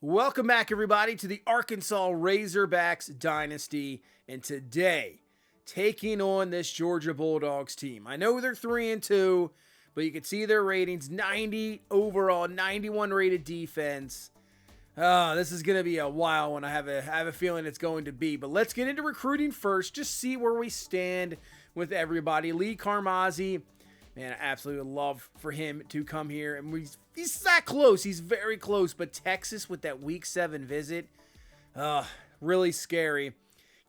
Welcome back, everybody, to the Arkansas Razorbacks Dynasty. And today, taking on this Georgia Bulldogs team. I know they're 3-2, but you can see their ratings, 90 overall, 91 rated defense. This is going to be a wild one. I have a feeling it's going to be. But let's get into recruiting first. Just see where we stand with everybody. Lee Carmazzi, man, I absolutely would love for him to come here. And he's that close. He's very close. But Texas with that Week 7 visit, really scary.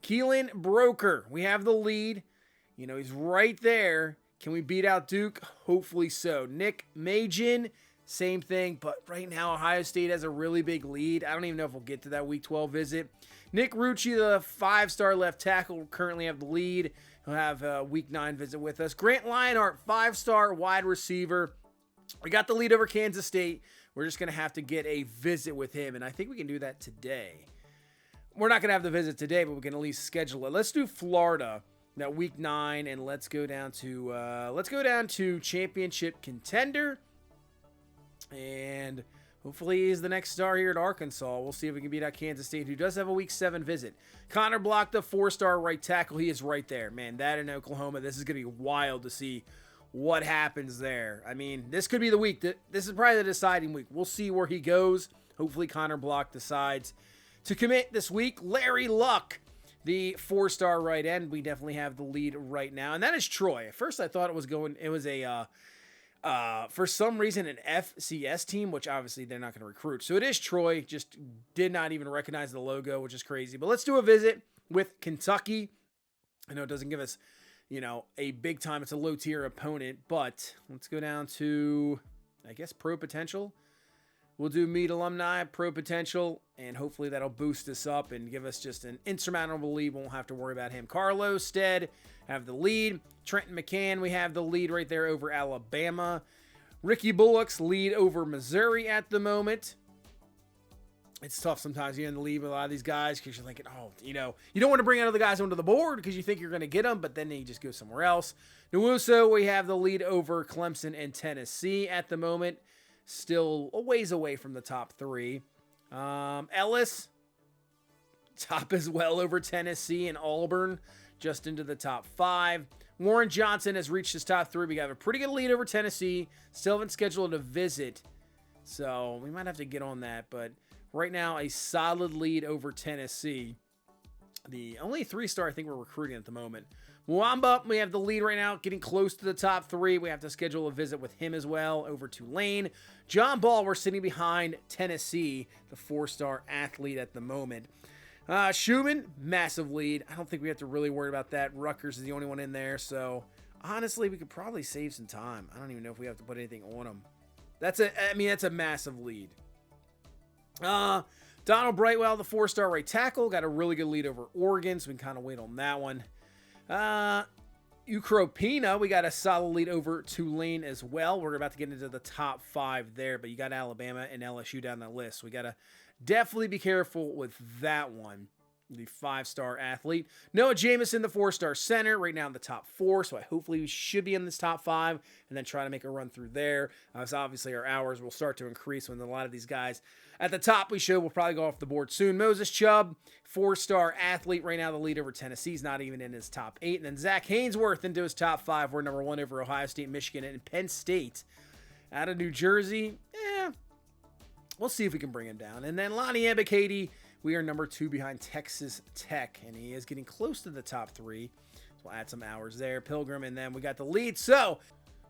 Keelan Broker, we have the lead. You know, he's right there. Can we beat out Duke? Hopefully so. Nick Majin, same thing. But right now, Ohio State has a really big lead. I don't even know if we'll get to that Week 12 visit. Nick Rucci, the 5-star left tackle, currently have the lead. He'll have a Week 9 visit with us. Grant Lionheart, 5-star wide receiver. We got the lead over Kansas State. We're just going to have to get a visit with him, and I think we can do that today. We're not going to have the visit today, but we can at least schedule it. Let's do Florida, that Week 9, and let's go down to championship contender, and hopefully he's the next star here at Arkansas. We'll see if we can beat out Kansas State, who does have a Week 7 visit. Connor Block, the 4-star right tackle. He is right there. Man, that in Oklahoma, this is going to be wild to see what happens there. I mean, this could be the week. This is probably the deciding week. We'll see where he goes. Hopefully Connor Block decides to commit this week. Larry Luck, the 4-star right end. We definitely have the lead right now. And that is Troy. At first I thought it was for some reason, an FCS team, which obviously they're not going to recruit. So it is Troy, just did not even recognize the logo, which is crazy. But let's do a visit with Kentucky. I know it doesn't give us, a big time. It's a low-tier opponent, but let's go down to, I guess, Pro Potential. We'll do Meet Alumni, Pro Potential, and hopefully that'll boost us up and give us just an insurmountable lead. We won't have to worry about him. Carlos Stead have the lead. Trenton McCann, we have the lead right there over Alabama. Ricky Bullock's lead over Missouri at the moment. It's tough sometimes. You're in the lead with a lot of these guys because you're thinking, you don't want to bring other guys onto the board because you think you're going to get them, but then they just go somewhere else. Nwosu, we have the lead over Clemson and Tennessee at the moment. Still a ways away from the top 3. Ellis, top as well over Tennessee and Auburn, just into the top 5. Warren Johnson has reached his top 3. We got a pretty good lead over Tennessee. Still haven't scheduled a visit, so we might have to get on that. But right now, a solid lead over Tennessee. The only 3-star I think we're recruiting at the moment. Mwamba, we have the lead right now, getting close to the top 3. We have to schedule a visit with him as well over Tulane. John Ball, we're sitting behind Tennessee, the 4-star athlete at the moment. Schumann, massive lead. I don't think we have to really worry about that. Rutgers is the only one in there, so honestly, we could probably save some time. I don't even know if we have to put anything on them. That's a massive lead. Donald Brightwell, the 4-star right tackle, got a really good lead over Oregon, so we can kind of wait on that one. Ukropina, we got a solid lead over Tulane as well. We're about to get into the top 5 there, but you got Alabama and LSU down the list. We got to definitely be careful with that one. The 5-star athlete. Noah Jameson, the 4-star center, right now in the top 4, so hopefully we should be in this top 5 and then try to make a run through there. So obviously our hours will start to increase when a lot of these guys at the top will probably go off the board soon. Moses Chubb, 4-star athlete, right now the lead over Tennessee's not even in his top 8. And then Zach Hainsworth into his top 5. We're number 1 over Ohio State, Michigan, and Penn State. Out of New Jersey, we'll see if we can bring him down. And then Lonnie Ebiketie, we are number 2 behind Texas Tech, and he is getting close to the top 3. So we'll add some hours there. Pilgrim, and then we got the lead.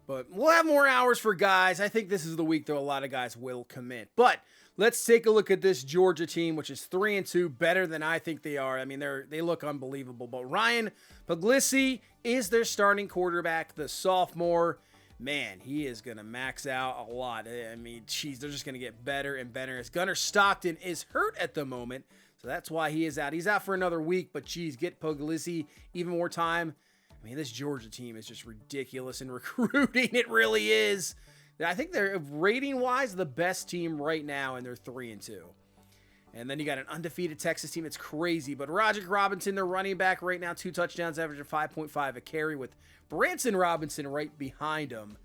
But we'll have more hours for guys. I think this is the week, though, a lot of guys will commit. But let's take a look at this Georgia team, which is 3-2, better than I think they are. I mean, they look unbelievable. But Ryan Puglisi is their starting quarterback, the sophomore. Man, he is going to max out a lot. I mean, geez, they're just going to get better and better. As Gunnar Stockton is hurt at the moment, so that's why he is out. He's out for another week, but geez, get Puglisi even more time. I mean, this Georgia team is just ridiculous in recruiting. It really is. I think they're, rating-wise, the best team right now, and they're 3-2. And then you got an undefeated Texas team. It's crazy. But Roderick Robinson, their running back right now, 2 touchdowns, averaging 5.5 a carry with Branson Robinson right behind him.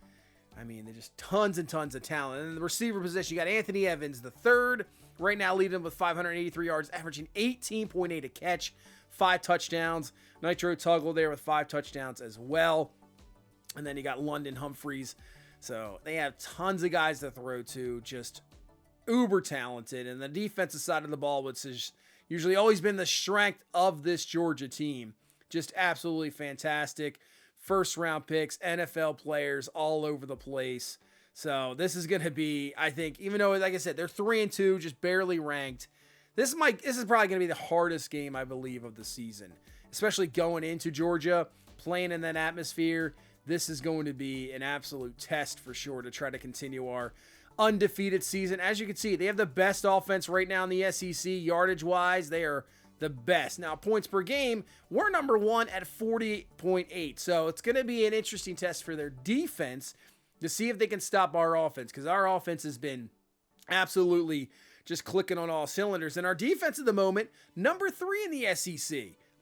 I mean, they're just tons and tons of talent. And in the receiver position, you got Anthony Evans, the 3rd right now leading them with 583 yards, averaging 18.8 a catch, 5 touchdowns. Nitro Tuggle there with 5 touchdowns as well. And then you got London Humphreys. So they have tons of guys to throw to, just uber talented. And the defensive side of the ball, which has usually always been the strength of this Georgia team, just absolutely fantastic. First round picks, NFL players all over the place. So this is going to be, I think, even though, like I said, they're 3-2, just barely ranked. This is probably going to be the hardest game, I believe, of the season, especially going into Georgia, playing in that atmosphere. This is going to be an absolute test for sure to try to continue our undefeated season. As you can see, they have the best offense right now in the SEC, yardage-wise. They are the best. Now, points per game, we're number 1 at 48.8. So it's going to be an interesting test for their defense to see if they can stop our offense, because our offense has been absolutely just clicking on all cylinders. And our defense at the moment, number 3 in the SEC.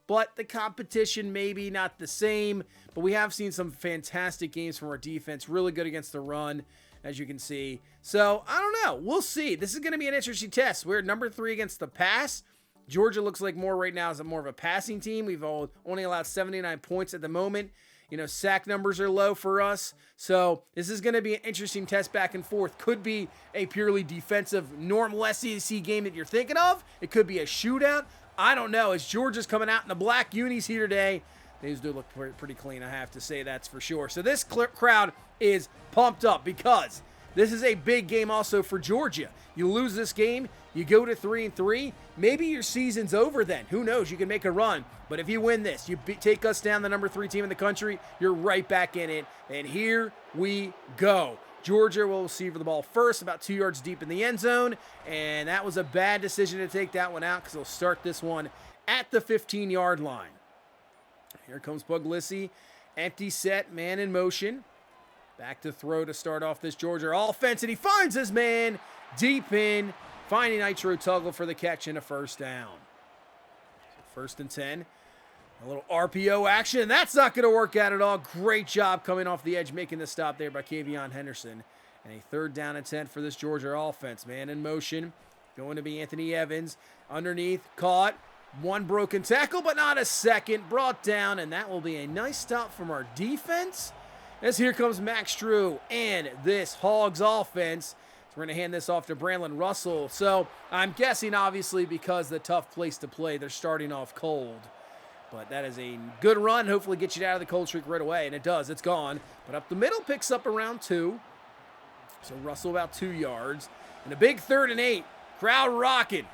But the competition maybe not the same. But we have seen some fantastic games from our defense. Really good against the run, as you can see. So, I don't know. We'll see. This is going to be an interesting test. We're number 3 against the pass. Georgia looks like more right now as more of a passing team. We've only allowed 79 points at the moment. You know, sack numbers are low for us. So this is going to be an interesting test back and forth. Could be a purely defensive, normal SEC game that you're thinking of. It could be a shootout. I don't know. As Georgia's coming out in the black unis here today, these do look pretty clean, I have to say, that's for sure. So this crowd is pumped up because this is a big game also for Georgia. You lose this game, you go to 3-3. Maybe your season's over then. Who knows? You can make a run. But if you win this, you take us down, the number 3 team in the country, you're right back in it. And here we go. Georgia will receive the ball first, about 2 yards deep in the end zone. And that was a bad decision to take that one out because they'll start this one at the 15-yard line. Here comes Puglisi. Empty set, man in motion. Back to throw to start off this Georgia offense, and he finds his man deep in, finding Nitro Tuggle for the catch and a first down. So 1st and 10. A little RPO action. That's not going to work out at all. Great job coming off the edge, making the stop there by Kavion Henderson. And a 3rd down and 10 for this Georgia offense. Man in motion. Going to be Anthony Evans. Underneath, caught. One broken tackle, but not a second. Brought down, and that will be a nice stop from our defense. As here comes Max Drew and this Hogs offense. So we're going to hand this off to Brandon Russell. So I'm guessing, obviously, because the tough place to play, they're starting off cold. But that is a good run. Hopefully get you out of the cold streak right away. And it does. It's gone. But up the middle, picks up around 2. So Russell about 2 yards. And a big 3rd and 8. Crowd rocking.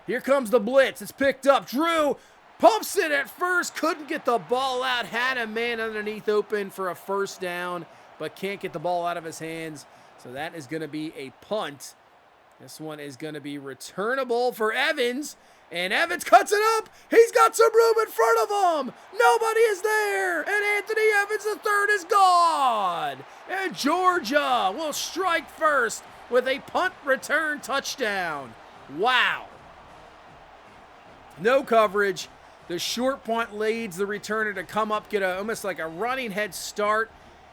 Here comes the blitz. It's picked up. Drew pumps it at first. Couldn't get the ball out. Had a man underneath open for a first down. But can't get the ball out of his hands. So that is going to be a punt. This one is going to be returnable for Evans. And Evans cuts it up. He's got some room in front of him. Nobody is there. And Anthony Evans III is gone. And Georgia will strike first with a punt return touchdown. Wow. No coverage. The short punt leads the returner to come up, get almost like a running head start.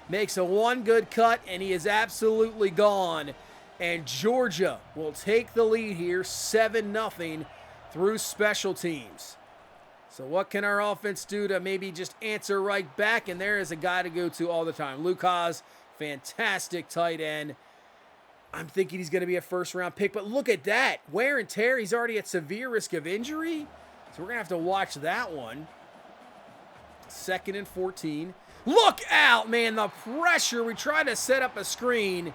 Makes a one good cut, and he is absolutely gone. And Georgia will take the lead here, 7-0. Through special teams. So what can our offense do to maybe just answer right back? And there is a guy to go to all the time. Lucas, fantastic tight end. I'm thinking he's going to be a first-round pick, but look at that. Wear and tear. He's already at severe risk of injury. So we're going to have to watch that one. 2nd and 14. Look out, man. The pressure. We tried to set up a screen.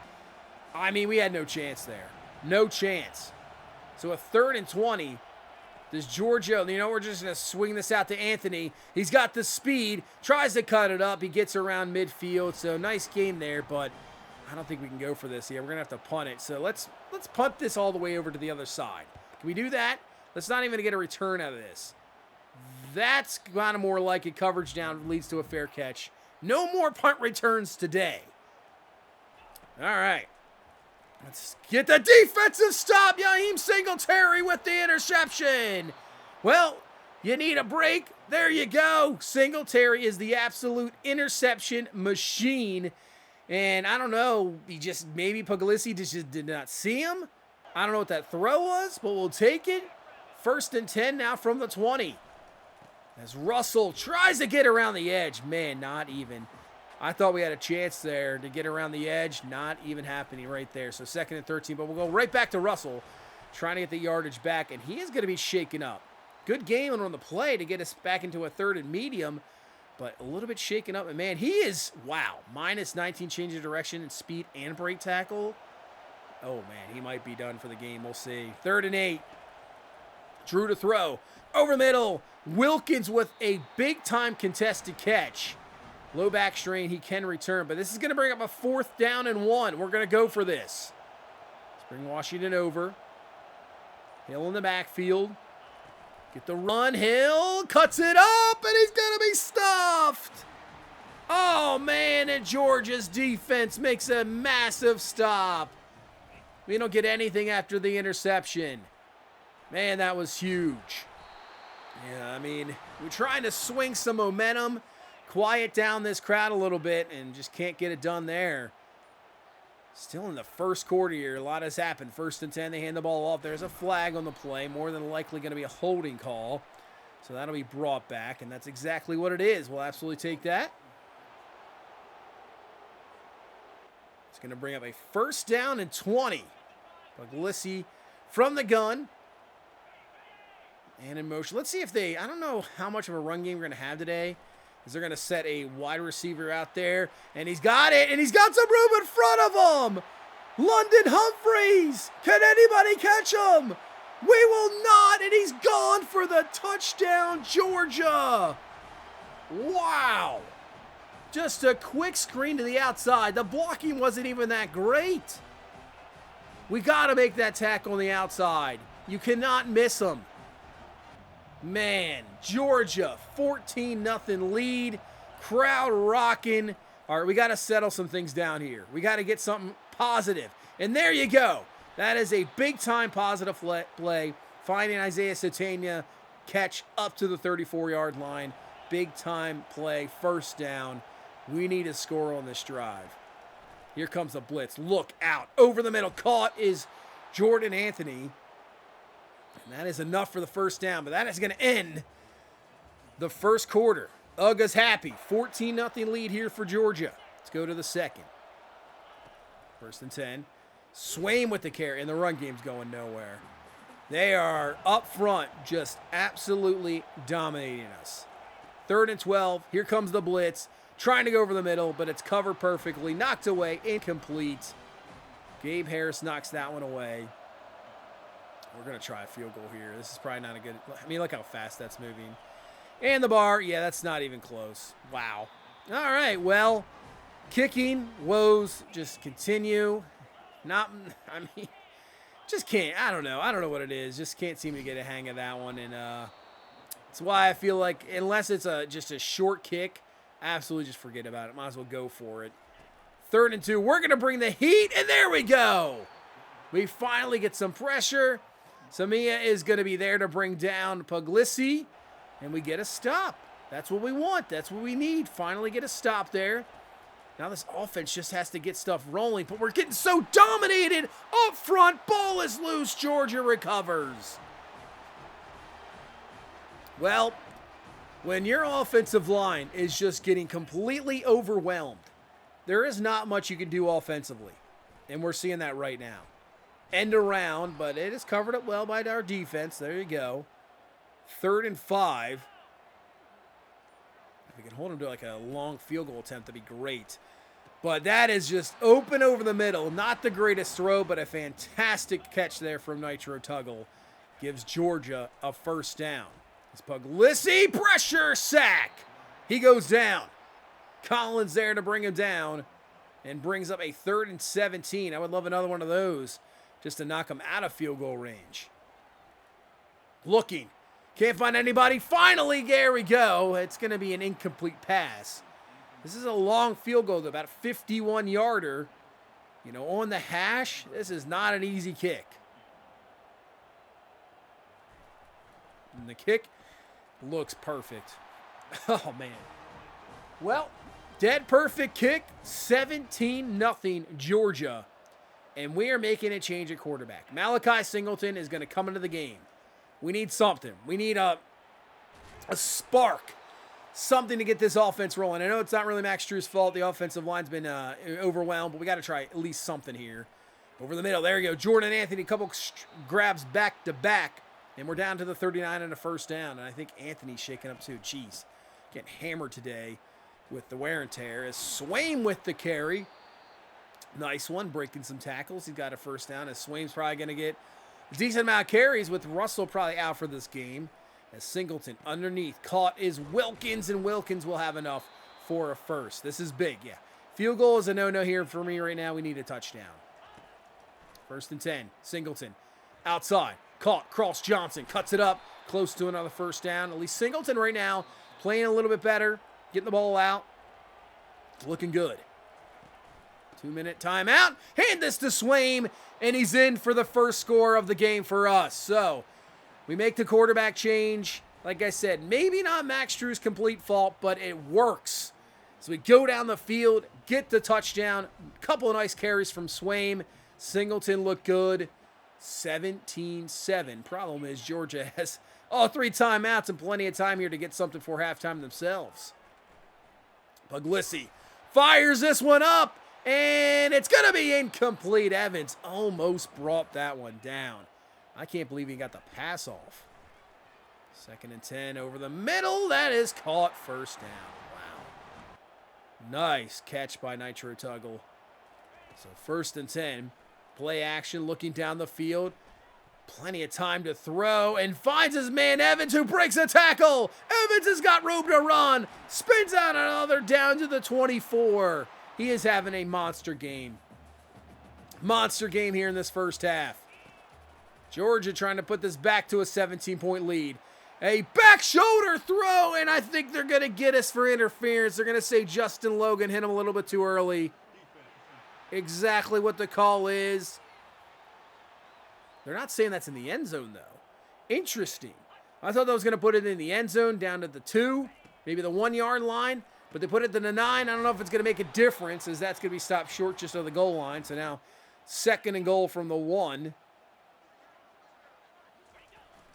I mean, we had no chance there. No chance. So a 3rd and 20. Does Georgia, we're just going to swing this out to Anthony. He's got the speed, tries to cut it up. He gets around midfield, so nice game there, but I don't think we can go for this here. We're going to have to punt it. So let's punt this all the way over to the other side. Can we do that? Let's not even get a return out of this. That's kind of more like it. Coverage down leads to a fair catch. No more punt returns today. All right. Let's get the defensive stop. Yaheem Singletary with the interception. Well, you need a break. There you go. Singletary is the absolute interception machine. And I don't know, maybe Puglisi just did not see him. I don't know what that throw was, but we'll take it. 1st and 10 now from the 20. As Russell tries to get around the edge. Man, not even. I thought we had a chance there to get around the edge. Not even happening right there. So 2nd and 13, but we'll go right back to Russell, trying to get the yardage back, and he is going to be shaken up. Good game on the play to get us back into a 3rd and medium, but a little bit shaken up. And man, he is, wow, minus 19 change of direction and speed and break tackle. Oh man, he might be done for the game. We'll see. 3rd and 8. Drew to throw. Over middle. Wilkins with a big-time contested catch. Low back strain. He can return, but this is going to bring up a 4th down and 1. We're going to go for this. Let's bring Washington over. Hill in the backfield. Get the run. Hill cuts it up, and he's going to be stuffed. Oh, man, and Georgia's defense makes a massive stop. We don't get anything after the interception. Man, that was huge. Yeah, I mean, we're trying to swing some momentum, quiet down this crowd a little bit, and just can't get it done there. Still in the 1st quarter here, a lot has happened. 1st and 10, they hand the ball off. There's a flag on the play, more than likely going to be a holding call. So that'll be brought back, and that's exactly what it is. We'll absolutely take that. It's going to bring up a 1st down and 20. Puglisi from the gun. And in motion. Let's see if they, I don't know how much of a run game we're going to have today. Is they're going to set a wide receiver out there. And he's got it. And he's got some room in front of him. London Humphreys. Can anybody catch him? We will not. And he's gone for the touchdown, Georgia. Wow. Just a quick screen to the outside. The blocking wasn't even that great. We got to make that tackle on the outside. You cannot miss him. Man, Georgia, 14-0 lead. Crowd rocking. All right, we got to settle some things down here. We got to get something positive. And there you go. That is a big-time positive play. Finding Isaiah Satania, catch up to the 34-yard line. Big-time play, 1st down. We need a score on this drive. Here comes the blitz. Look out. Over the middle. Caught is Jordan Anthony. And that is enough for the 1st down, but that is going to end the 1st quarter. Uga's happy. 14-0 lead here for Georgia. Let's go to the 2nd. 1st and 10. Swain with the carry, and the run game's going nowhere. They are up front, just absolutely dominating us. 3rd and 12. Here comes the blitz. Trying to go over the middle, but it's covered perfectly. Knocked away, incomplete. Gabe Harris knocks that one away. We're going to try a field goal here. This is probably not a good, I mean, look how fast that's moving. And the bar, yeah, that's not even close. Wow. All right, well, kicking woes just continue. Not, I mean, just can't, I don't know what it is. Just can't seem to get a hang of that one. And that's why I feel like unless it's just a short kick, absolutely just forget about it. Might as well go for it. 3rd and 2. We're going to bring the heat, and there we go. We finally get some pressure. Samia is going to be there to bring down Puglisi, and we get a stop. That's what we want. That's what we need. Finally get a stop there. Now this offense just has to get stuff rolling, but we're getting so dominated up front. Ball is loose. Georgia recovers. Well, when your offensive line is just getting completely overwhelmed, there is not much you can do offensively, and we're seeing that right now. End around, but it is covered up well by our defense. There you go. 3rd and 5. If we can hold him to like a long field goal attempt, that'd be great. But that is just open over the middle. Not the greatest throw, but a fantastic catch there from Nitro Tuggle. Gives Georgia a 1st down. It's Puglisi, pressure, sack. He goes down. Collins there to bring him down and brings up a 3rd and 17. I would love another one of those just to knock him out of field goal range. Looking. Can't find anybody. Finally, there we go. It's going to be an incomplete pass. This is a long field goal, about a 51-yarder. You know, on the hash, this is not an easy kick. And the kick looks perfect. Oh, man. Well, dead perfect kick. 17-0 Georgia. and we are making a change at quarterback. Malachi Singleton is going to come into the game. We need something. We need a spark. Something to get this offense rolling. I know it's not really Max Drew's fault. The offensive line's been overwhelmed, but we got to try at least something here. Over the middle, there you go. Jordan Anthony, a couple grabs back to back, and we're down to the 39 and a first down. And I think Anthony's shaking up too. Jeez, getting hammered today with the wear and tear. As Swaim with the carry. Nice one, breaking some tackles. He's got a first down, as Swaim's probably going to get a decent amount of carries with Russell probably out for this game. As Singleton underneath, caught is Wilkins, and Wilkins will have enough for a first. This is big, yeah. Field goal is a no-no here for me right now. We need a touchdown. 1st and 10, Singleton outside, caught, Cross Johnson, cuts it up, close to another first down. At least Singleton right now playing a little bit better, getting the ball out, looking good. 2-minute timeout, hand this to Swaim, and he's in for the first score of the game for us. So we make the quarterback change. Like I said, maybe not Max Drew's complete fault, but it works. So we go down the field, get the touchdown, a couple of nice carries from Swaim. Singleton looked good. 17-7. Problem is Georgia has all 3 timeouts and plenty of time here to get something for halftime themselves. Puglisi fires this one up, and it's going to be incomplete. Evans almost brought that one down. I can't believe he got the pass off. 2nd and 10 over the middle. That is caught, first down. Wow. Nice catch by Nitro Tuggle. So 1st and 10. Play action, looking down the field. Plenty of time to throw, and finds his man Evans, who breaks a tackle. Evans has got room to run. Spins out another down to the 24. He is having a monster game. Monster game here in this first half. Georgia trying to put this back to a 17-point lead. A back shoulder throw, and I think they're going to get us for interference. They're going to say Justin Logan hit him a little bit too early. Exactly what the call is. They're not saying that's in the end zone, though. Interesting. I thought that was going to put it in the end zone, down to the 2, maybe the 1-yard line, but they put it to the 9. I don't know if it's going to make a difference, as that's going to be stopped short just of the goal line. So now 2nd and goal from the 1.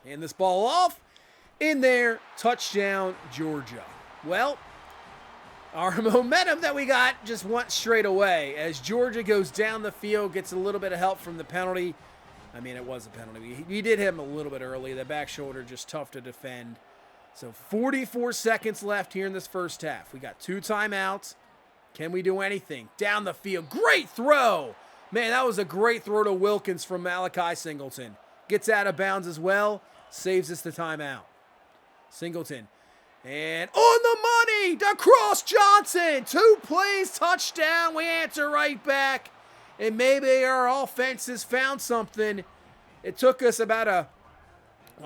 And this ball off. In there, touchdown, Georgia. Well, our momentum that we got just went straight away as Georgia goes down the field, gets a little bit of help from the penalty. I mean, it was a penalty. We did hit him a little bit early. The back shoulder just tough to defend. So 44 seconds left here in this first half. We got 2 timeouts. Can we do anything? Down the field. Great throw. Man, that was a great throw to Wilkins from Malachi Singleton. Gets out of bounds as well. Saves us the timeout. Singleton. And on the money to Cross Johnson. 2 plays, touchdown. We answer right back. And maybe our offense has found something. It took us about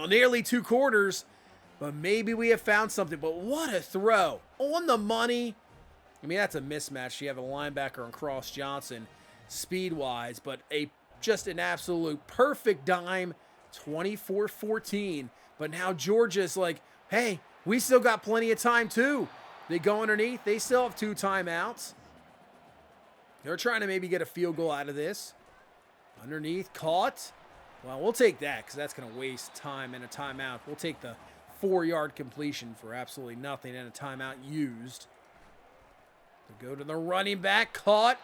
nearly 2 quarters. But maybe we have found something. But what a throw. On the money. I mean, that's a mismatch. You have a linebacker on Cross Johnson speed-wise. But just an absolute perfect dime. 24-14. But now Georgia's like, hey, we still got plenty of time too. They go underneath. They still have 2 timeouts. They're trying to maybe get a field goal out of this. Underneath, caught. Well, we'll take that because that's going to waste time in a timeout. We'll take the 4-yard completion for absolutely nothing and a timeout used. They go to the running back, caught.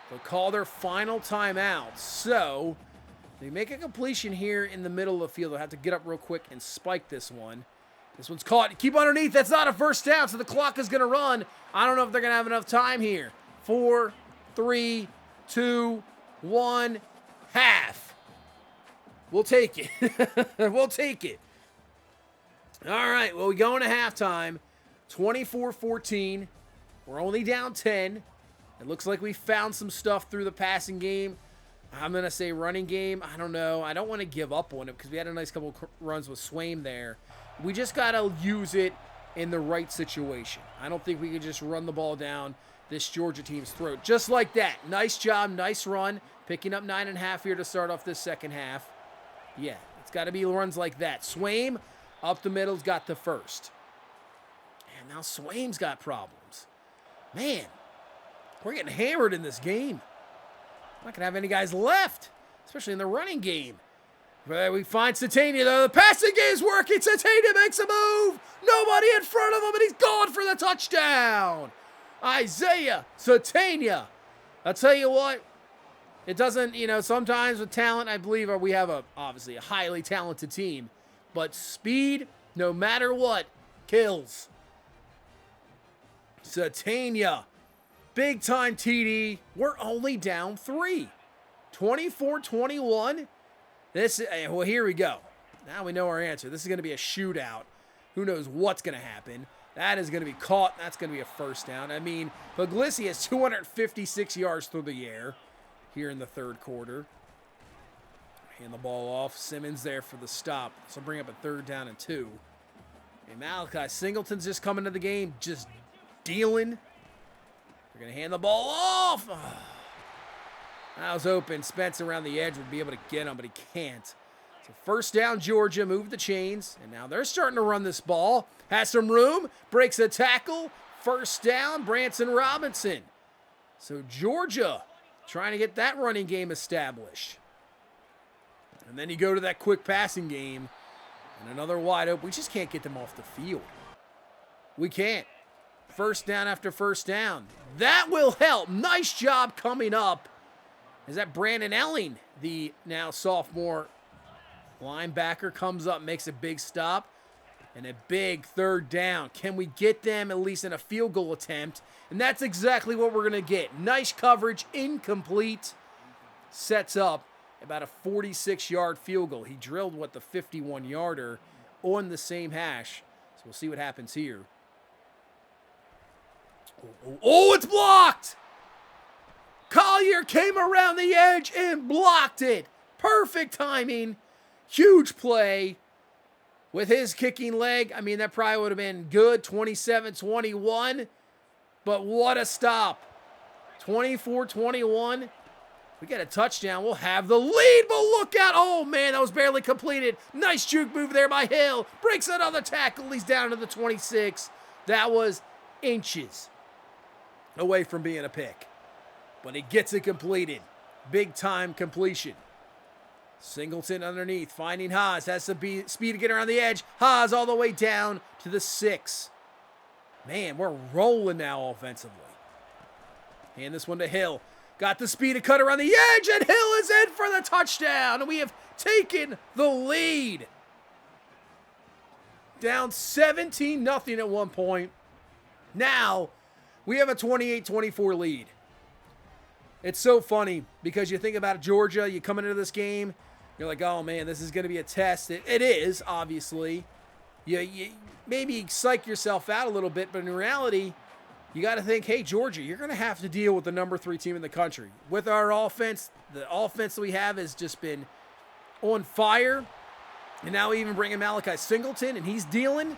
They'll call their final timeout. So they make a completion here in the middle of the field. They'll have to get up real quick and spike this one. This one's caught. Keep underneath. That's not a first down, so the clock is going to run. I don't know if they're going to have enough time here. 4, 3, 2, 1, half. We'll take it. We'll take it. All right, well, we go into halftime. 24-14. We're only down 10. It looks like we found some stuff through the passing game. I'm going to say running game. I don't know. I don't want to give up on it because we had a nice couple runs with Swaim there. We just got to use it in the right situation. I don't think we can just run the ball down this Georgia team's throat. Just like that. Nice job. Nice run. Picking up 9.5 here to start off this second half. Yeah, it's got to be runs like that. Swaim up the middle's got the first. And now Swaim's got problems. Man, we're getting hammered in this game. Not going to have any guys left, especially in the running game. But we find Satania, though. The passing game's working. Satania makes a move. Nobody in front of him, and he's gone for the touchdown. Isaiah Satania. I'll tell you what, it doesn't, sometimes with talent, I believe we have obviously a highly talented team. But speed, no matter what, kills. Satania. Big time TD. We're only down 3. 24-21. Well, here we go. Now we know our answer. This is going to be a shootout. Who knows what's going to happen. That is going to be caught. That's going to be a first down. I mean, Puglisi has 256 yards through the air here in the third quarter. Hand the ball off. Simmons there for the stop. So bring up a 3rd down and 2. And Malachi Singleton's just coming to the game, just dealing. We're going to hand the ball off. Oh. That was open. Spence around the edge would be able to get him, but he can't. So first down, Georgia. Move the chains. And now they're starting to run this ball. Has some room. Breaks a tackle. First down, Branson Robinson. So Georgia trying to get that running game established. And then you go to that quick passing game. And another wide open. We just can't get them off the field. We can't. First down after first down. That will help. Nice job coming up. Is that Brandon Elling, the now sophomore linebacker, comes up, makes a big stop, and a big 3rd down. Can we get them at least in a field goal attempt? And that's exactly what we're going to get. Nice coverage, incomplete, sets up about a 46-yard field goal. He drilled, the 51-yarder on the same hash. So we'll see what happens here. Oh, it's blocked! Collier came around the edge and blocked it. Perfect timing. Huge play with his kicking leg. I mean, that probably would have been good, 27-21. But what a stop. 24-21. We get a touchdown. We'll have the lead, but look out. Oh, man, that was barely completed. Nice juke move there by Hill. Breaks another tackle. He's down to the 26. That was inches away from being a pick. But he gets it completed. Big time completion. Singleton underneath, finding Haas. Has some speed to get around the edge. Haas all the way down to the 6. Man, we're rolling now offensively. Hand this one to Hill. Got the speed to cut around the edge, and Hill is in for the touchdown. And we have taken the lead. Down 17-0 at one point. Now, we have a 28-24 lead. It's so funny because you think about Georgia, you come into this game, you're like, oh man, this is going to be a test. It is, obviously. You maybe psych yourself out a little bit, but in reality, you got to think, hey, Georgia, you're going to have to deal with the number 3 team in the country. With our offense, the offense that we have has just been on fire. And now we even bring in Malachi Singleton, and he's dealing.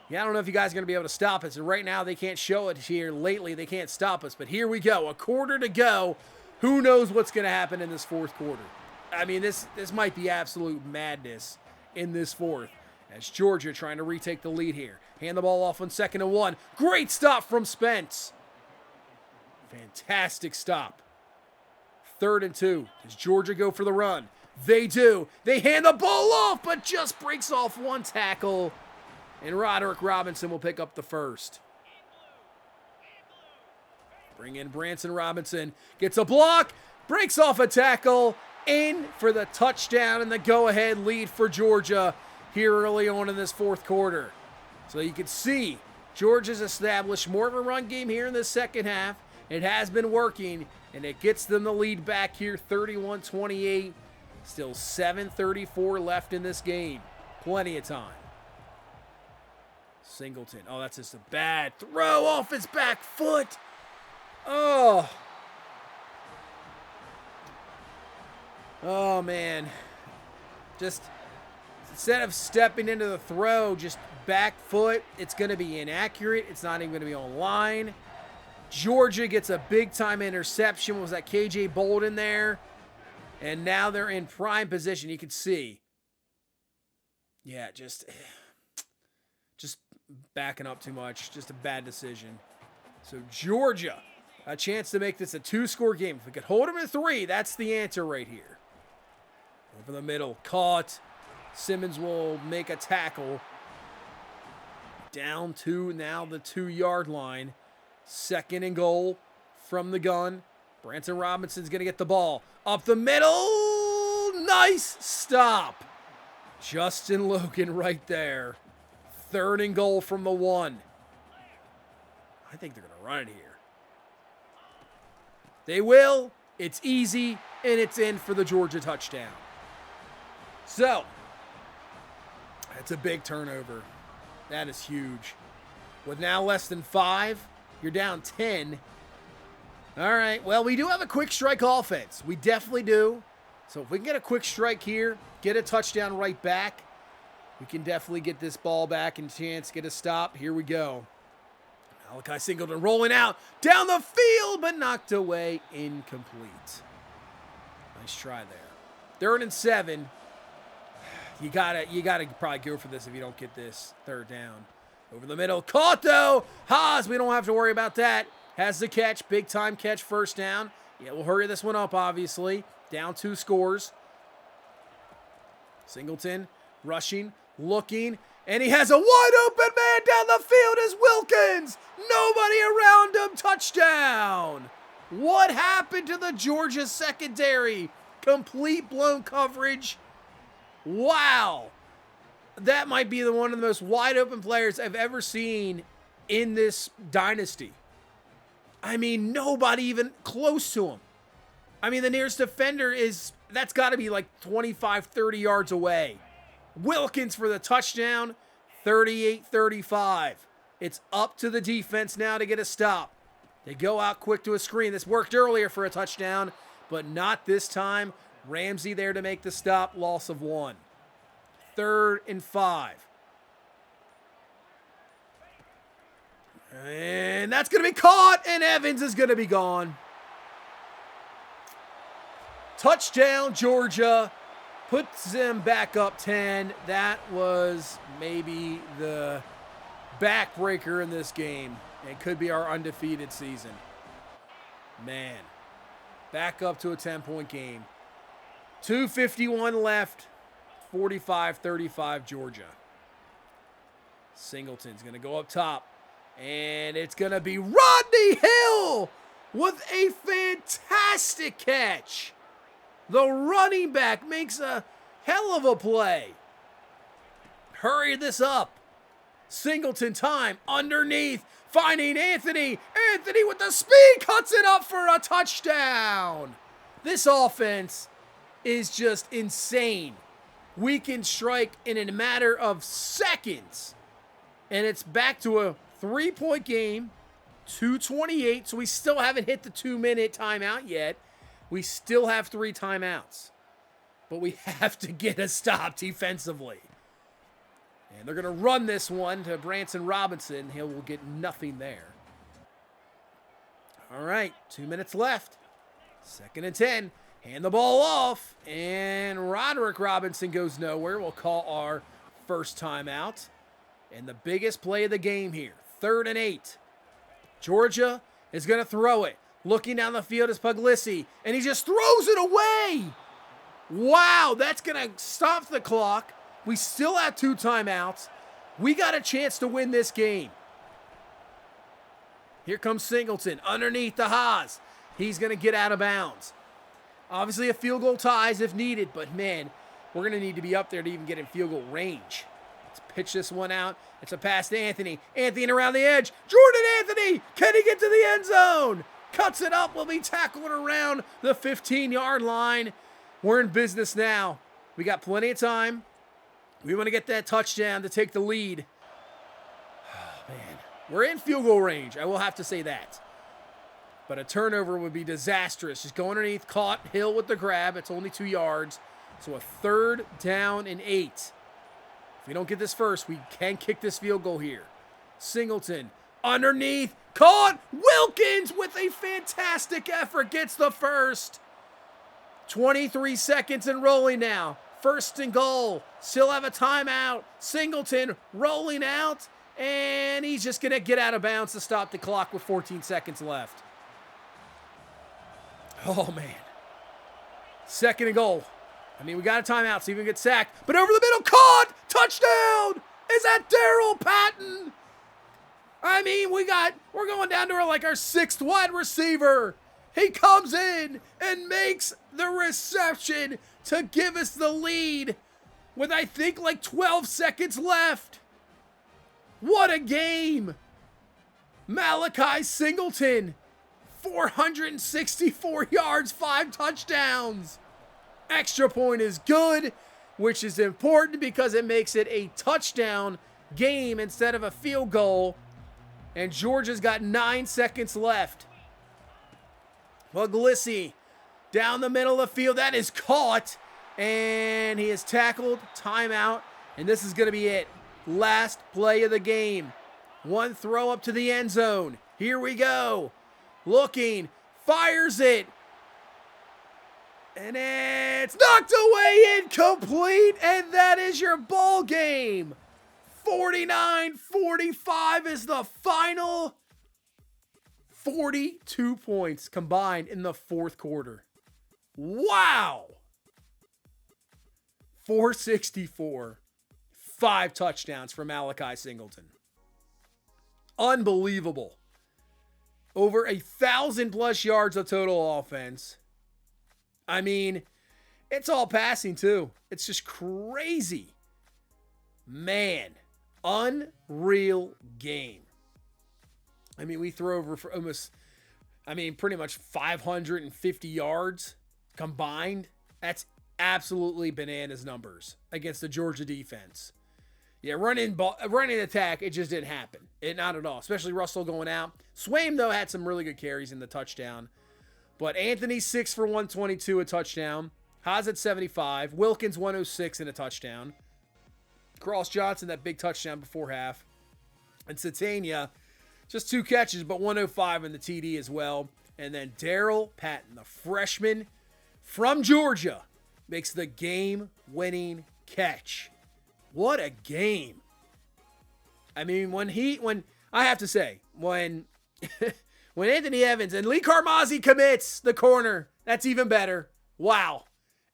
Yeah, I don't know if you guys are going to be able to stop us. And right now, they can't show it here. Lately, they can't stop us. But here we go. A quarter to go. Who knows what's going to happen in this fourth quarter? I mean, this might be absolute madness in this fourth. As Georgia trying to retake the lead here. Hand the ball off on 2nd and 1. Great stop from Spence. Fantastic stop. 3rd and 2. Does Georgia go for the run? They do. They hand the ball off, but just breaks off one tackle. And Roderick Robinson will pick up the first. Bring in Branson Robinson. Gets a block. Breaks off a tackle. In for the touchdown and the go-ahead lead for Georgia here early on in this fourth quarter. So you can see Georgia's established more of a run game here in the second half. It has been working, and it gets them the lead back here, 31-28. Still 7:34 left in this game. Plenty of time. Singleton. Oh, that's just a bad throw off his back foot. Oh. Oh, man. Just instead of stepping into the throw, just back foot, it's going to be inaccurate. It's not even going to be on line. Georgia gets a big-time interception. Was that KJ Bolden there? And now they're in prime position. You can see. Yeah, just backing up too much. Just a bad decision. So Georgia A chance to make this a 2-score game. If we could hold them to 3, that's the answer right here. Over the middle, caught. Simmons will make a tackle. Down to now the 2-yard line. 2nd and goal from the gun. Branson Robinson's going to get the ball. Up the middle. Nice stop. Justin Logan right there. 3rd and goal from the 1. I think they're going to run it here. They will. It's easy, and it's in for the Georgia touchdown. So, that's a big turnover. That is huge. With now less than 5, you're down 10. All right, well, we do have a quick strike offense. We definitely do. So if we can get a quick strike here, get a touchdown right back, we can definitely get this ball back and chance, get a stop. Here we go. Malachi Singleton rolling out down the field, but knocked away, incomplete. Nice try there. 3rd and 7. You gotta probably go for this if you don't get this 3rd down. Over the middle, caught though. Haas, we don't have to worry about that. Has the catch, big time catch, 1st down. Yeah, we'll hurry this one up, obviously. Down 2 scores. Singleton rushing, looking, and he has a wide open man down the field as Wilkins. Nobody around him. Touchdown. What happened to the Georgia secondary? Complete blown coverage. Wow. That might be one of the most wide open players I've ever seen in this dynasty. I mean, nobody even close to him. I mean, the nearest defender that's got to be like 25, 30 yards away. Wilkins for the touchdown, 38-35. It's up to the defense now to get a stop. They go out quick to a screen. This worked earlier for a touchdown, but not this time. Ramsey there to make the stop, loss of 1. 3rd and 5. And that's going to be caught, and Evans is going to be gone. Touchdown, Georgia. Puts them back up 10. That was maybe the backbreaker in this game. It could be our undefeated season. Man. Back up to a 10-point game. 2:51 left. 45-35 Georgia. Singleton's going to go up top. And it's going to be Rodney Hill with a fantastic catch. The running back makes a hell of a play. Hurry this up. Singleton time underneath, finding Anthony. Anthony with the speed cuts it up for a touchdown. This offense is just insane. We can strike in a matter of seconds. And it's back to a 3-point game, 2:28. So we still haven't hit the 2-minute timeout yet. We still have 3 timeouts. But we have to get a stop defensively. And they're going to run this one to Branson Robinson. He will get nothing there. All right, 2 minutes left. 2nd and 10. Hand the ball off. And Roderick Robinson goes nowhere. We'll call our first timeout. And the biggest play of the game here. 3rd and 8. Georgia is going to throw it. Looking down the field is Puglisi. And he just throws it away. Wow, that's going to stop the clock. We still have 2 timeouts. We got a chance to win this game. Here comes Singleton underneath the Haas. He's going to get out of bounds. Obviously a field goal ties if needed, but man, we're going to need to be up there to even get in field goal range. Let's pitch this one out. It's a pass to Anthony. Anthony around the edge. Jordan Anthony, can he get to the end zone? Cuts it up, will be tackled around the 15-yard line. We're in business now. We got plenty of time. We want to get that touchdown to take the lead. Oh, man. We're in field goal range. I will have to say that. But a turnover would be disastrous. Just go underneath, caught, Hill with the grab. It's only 2 yards. So a 3rd down and 8. If we don't get this first, we can kick this field goal here. Singleton underneath, caught. Wilkins with a fantastic effort gets the first. 23 seconds and rolling now. 1st and goal. Still have a timeout. Singleton rolling out. And he's just going to get out of bounds to stop the clock with 14 seconds left. Oh, man. Second and goal. I mean, we got a timeout, so even get sacked. But over the middle, caught! Touchdown! Is that Daryl Patton? I mean, we're going down to our sixth wide receiver. He comes in and makes the reception to give us the lead with, I think, 12 seconds left. What a game. Malachi Singleton, 464 yards, 5 touchdowns. Extra point is good, which is important because it makes it a touchdown game instead of a field goal. And Georgia's got 9 seconds left. Puglisi down the middle of the field. That is caught. And he is tackled. Timeout. And this is going to be it. Last play of the game. One throw up to the end zone. Here we go. Looking. Fires it. And it's knocked away, incomplete. And that is your ball game. 49-45 is the final. 42 points combined in the fourth quarter. Wow. 464. 5 touchdowns for Malachi Singleton. Unbelievable. Over 1,000+ yards of total offense. I mean, it's all passing too. It's just crazy. Man, unreal game. I mean, we throw over for pretty much 550 yards combined. That's absolutely bananas numbers against the Georgia defense. Yeah, running attack, it just didn't happen. Not at all, especially Russell going out. Swaim, though, had some really good carries in the touchdown. But Anthony, 6 for 122, a touchdown. Haas at 75. Wilkins, 106 and a touchdown. Cross Johnson, that big touchdown before half. And Satania, just 2 catches, but 105 in the TD as well. And then Daryl Patton, the freshman from Georgia, makes the game-winning catch. What a game. I mean, when when Anthony Evans and Lee Carmazzi commits the corner, that's even better. Wow.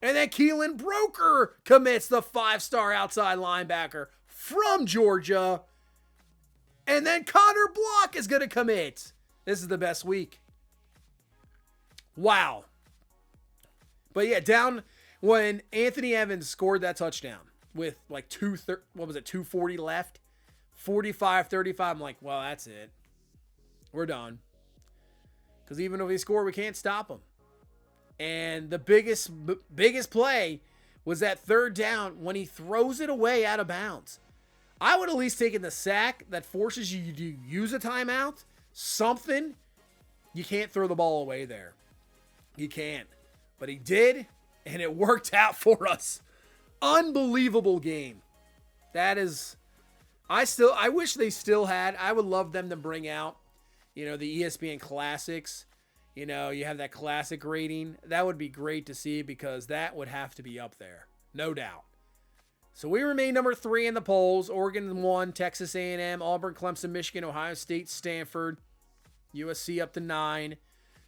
And then Keelan Broker commits the 5-star outside linebacker from Georgia. And then Connor Block is going to commit. This is the best week. Wow. But yeah, down when Anthony Evans scored that touchdown with 240 left, 45-35. I'm like, well, that's it. We're done. Because even if we score, we can't stop them. And the biggest play was that third down when he throws it away out of bounds. I would at least taken the sack that forces you to use a timeout. Something. You can't throw the ball away there. You can't. But he did, and it worked out for us. Unbelievable game. That is... I wish they still had... I would love them to bring out, the ESPN Classics. You have that classic rating. That would be great to see because that would have to be up there. No doubt. So we remain number 3 in the polls. Oregon 1, Texas A&M, Auburn, Clemson, Michigan, Ohio State, Stanford, USC up to 9.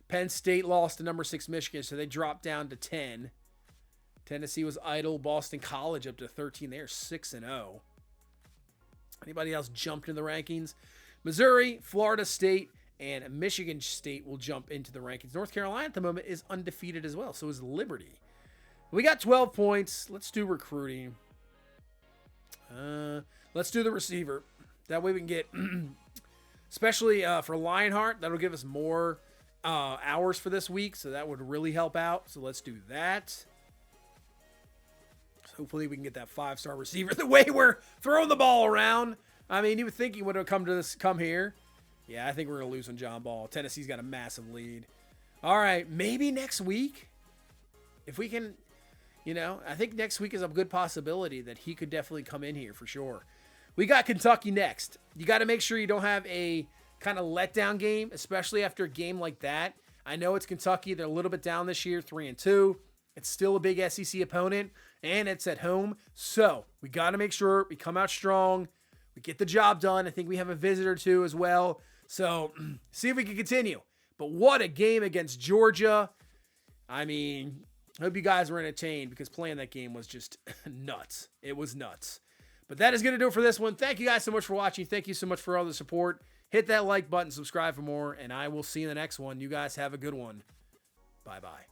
Penn State lost to number 6 Michigan, so they dropped down to 10. Tennessee was idle. Boston College up to 13. They're 6-0. Anybody else jumped in the rankings? Missouri, Florida State, and Michigan State will jump into the rankings. North Carolina at the moment is undefeated as well. So is Liberty. We got 12 points. Let's do recruiting. Let's do the receiver. That way we can get, especially for Lionheart, that'll give us more hours for this week. So that would really help out. So let's do that. So hopefully we can get that 5-star receiver. The way we're throwing the ball around. I mean, you would think he would have come here. Yeah, I think we're going to lose on John Ball. Tennessee's got a massive lead. All right, maybe next week, if we can, I think next week is a good possibility that he could definitely come in here for sure. We got Kentucky next. You got to make sure you don't have a kind of letdown game, especially after a game like that. I know it's Kentucky. They're a little bit down this year, 3-2. It's still a big SEC opponent, and it's at home. So we got to make sure we come out strong. We get the job done. I think we have a visitor too as well. So see if we can continue. But what a game against Georgia. I mean, I hope you guys were entertained because playing that game was just nuts. It was nuts. But that is going to do it for this one. Thank you guys so much for watching. Thank you so much for all the support. Hit that like button, subscribe for more, and I will see you in the next one. You guys have a good one. Bye-bye.